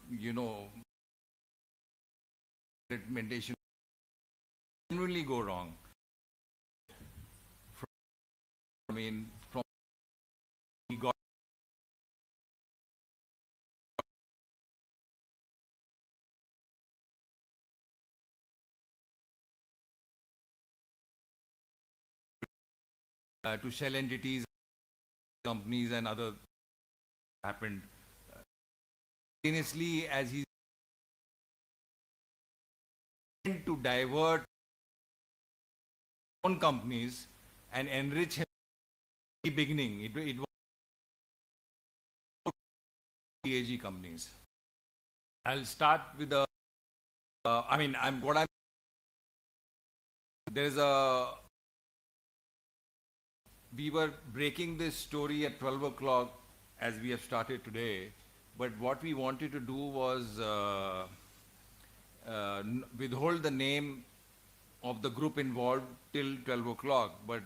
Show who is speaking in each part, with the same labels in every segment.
Speaker 1: you know, implementation generally go wrong. I mean, from we got to shell entities, companies, and other happened simultaneously as he tend to divert own companies and enrich him in the beginning. It was AG companies. I'll start with the. I mean, I'm what I'm. There's a. We were breaking this story at 12 o'clock as we have started today, but what we wanted to do was withhold the name of the group involved till 12 o'clock. But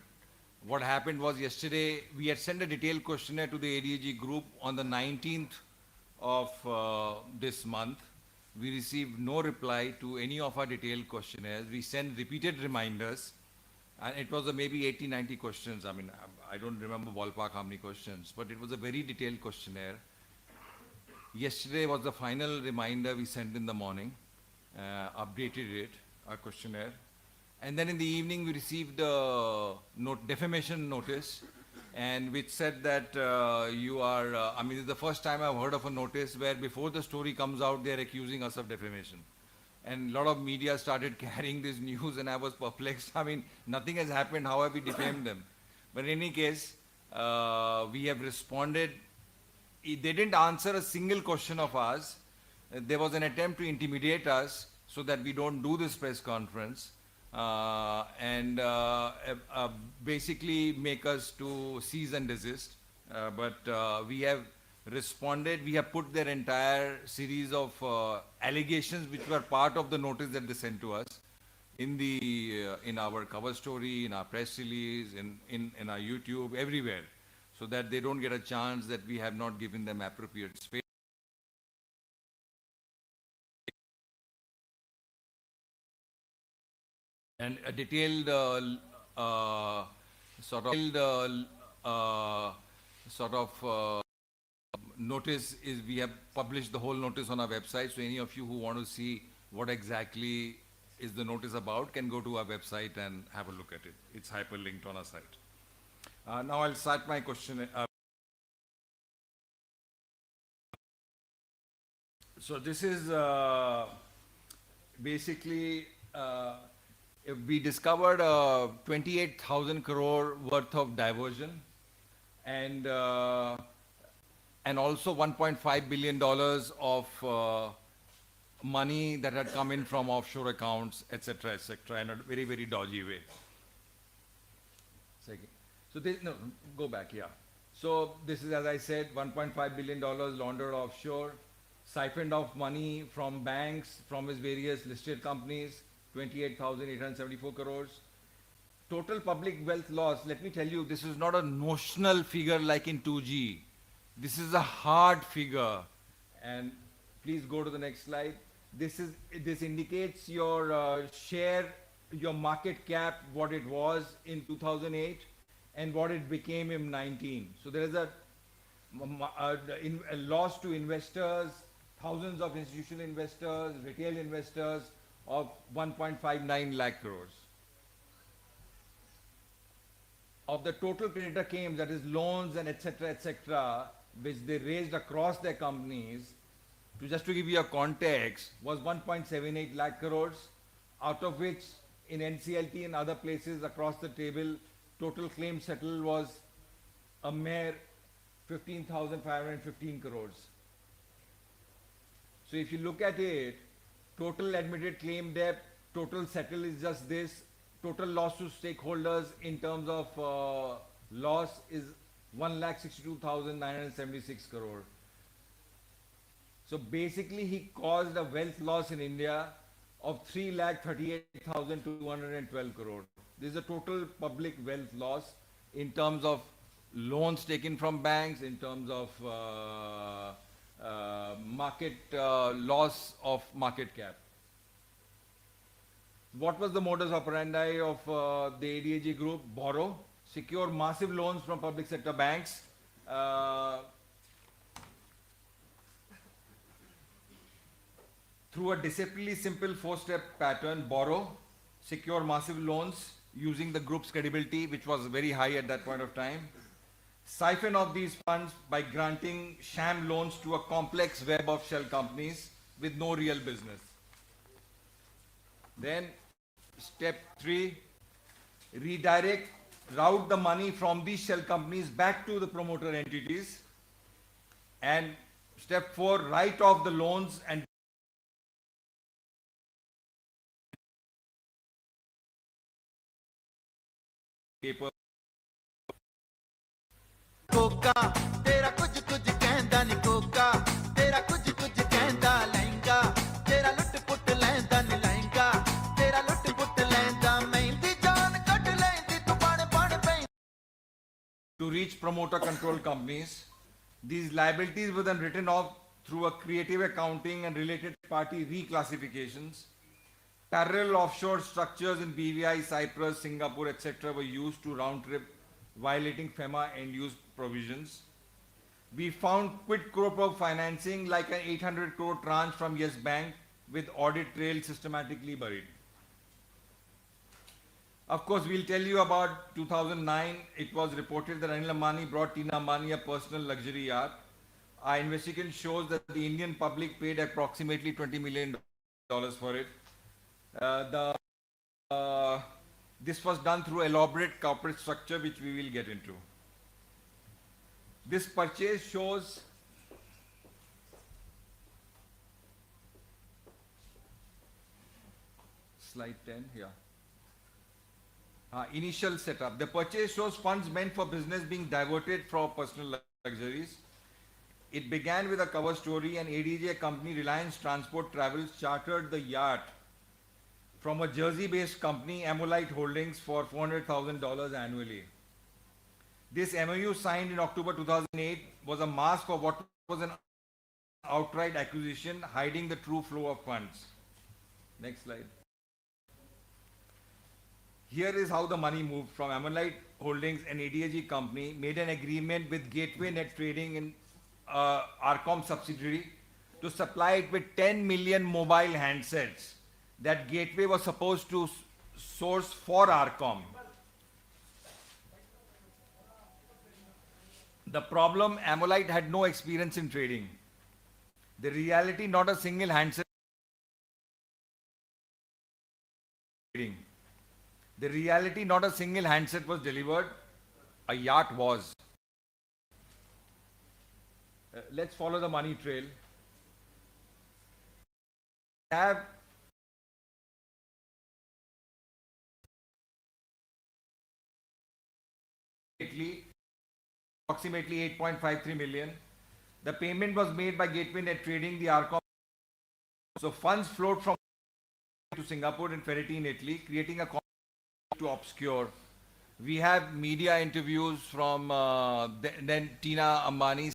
Speaker 1: what happened was yesterday we had sent a detailed questionnaire to the ADAG group on the 19th of this month. We received no reply to any of our detailed questionnaires. We sent repeated reminders, and it was maybe 80, 90 questions. I mean, I don't remember ballpark how many questions, but it was a very detailed questionnaire. Yesterday was the final reminder we sent in the morning, updated it, our questionnaire. And then in the evening we received a defamation notice, and which said that you are, I mean, this is the first time I've heard of a notice where before the story comes out, they're accusing us of defamation. And a lot of media started carrying this news, and I was perplexed. I mean, nothing has happened. How have we defamed them? But in any case, we have responded. They didn't answer a single question of ours. There was an attempt to intimidate us so that we don't do this press conference and basically make us to cease and desist. But we have responded. We have put their entire series of allegations which were part of the notice that they sent to us in the in our cover story, in our press release, in our YouTube, everywhere, so that they don't get a chance that we have not given them appropriate space. And a detailed sort of notice is we have published the whole notice on our website. So any of you who want to see what exactly is the notice about can go to our website and have a look at it. It's hyperlinked on our site. Now I'll start my question. So this is basically we discovered 28,000 crore worth of diversion, and also 1.5 billion dollars of money that had come in from offshore accounts, etc., in a very, very dodgy way. Second. So this, no, go back, yeah. So this is, as I said, $1.5 billion laundered offshore, siphoned off money from banks, from his various listed companies, 28,874 crores. Total public wealth loss, let me tell you, this is not a notional figure like in 2G. This is a hard figure. And please go to the next slide. This indicates your share, your market cap, what it was in 2008 and what it became in 19. So there is a loss to investors, thousands of institutional investors, retail investors of 1.59 lakh crores. Of the total creditor claims, that is loans and etc., which they raised across their companies, just to give you a context, was 1.78 lakh crores, out of which in NCLT and other places across the table, total claims settled was a mere 15,515 crores. So if you look at it, total admitted claim debt, total settle is just this, total loss to stakeholders in terms of loss is 1,62,976 crore. So basically he caused a wealth loss in India of 3,38,212 crore. This is a total public wealth loss in terms of loans taken from banks, in terms of market loss of market cap. What was the modus operandi of the ADAG group? Borrow, secure massive loans from public sector banks, through a deceptively simple four-step pattern: borrow, secure massive loans using the group's credibility, which was very high at that point of time, siphon off these funds by granting sham loans to a complex web of shell companies with no real business. Then step 3, route the money from these shell companies back to the promoter entities. And step 4, write off the loans and paper.
Speaker 2: ਕੋਕਾ ਤੇਰਾ ਕੁਝ ਕੁਝ ਕਹਿੰਦਾ ਨੀ ਕੋਕਾ ਤੇਰਾ ਕੁਝ ਕੁਝ ਕਹਿੰਦਾ ਲਹਿੰਗਾ ਤੇਰਾ ਲੁੱਟ ਪੁੱਟ ਲੈਂਦਾ ਨੀ ਲਹਿੰਗਾ ਤੇਰਾ ਲੁੱਟ ਪੁੱਟ ਲੈਂਦਾ ਮਹਿੰਦੀ ਜਾਨ ਕੱਢ ਲੈਂਦੀ ਤੂੰ ਬਣ ਬਣ ਪੈ
Speaker 1: To reach promoter controlled companies, these liabilities were then written off through a creative accounting and related party reclassifications. Parallel offshore structures in BVI, Cyprus, Singapore, etc. were used to round trip, violating FEMA end use provisions. We found quid pro quo financing like an 800 crore tranche from Yes Bank with audit trail systematically buried. Of course, we'll tell you about 2009. It was reported that Anil Ambani brought Tina Ambani a personal luxury yacht. Our investigation shows that the Indian public paid approximately $20 million for it. This was done through elaborate corporate structure, which we will get into. This purchase shows slide 10 here. Initial setup. The purchase shows funds meant for business being diverted from personal luxuries. It began with a cover story. An ADJ company, Reliance Transport Travels, chartered the yacht from a Jersey-based company, Amolite Holdings, for $400,000 annually. This MOU, signed in October 2008, was a mask of what was an outright acquisition, hiding the true flow of funds. Next slide. Here is how the money moved from Amolite Holdings, an ADAG company, made an agreement with Gateway Net Trading in Arcom subsidiary to supply it with 10 million mobile handsets that Gateway was supposed to source for Arcom. The problem: Amolite had no experience in trading. The reality: not a single handset. The reality: not a single handset was delivered. A yacht was. Let's follow the money trail. Have approximately 8.53 million. The payment was made by Gateway Net Trading, the Arcom. So funds flowed from to Singapore and Ferretti in Italy, creating a to obscure. We have media interviews from then Tina Ambani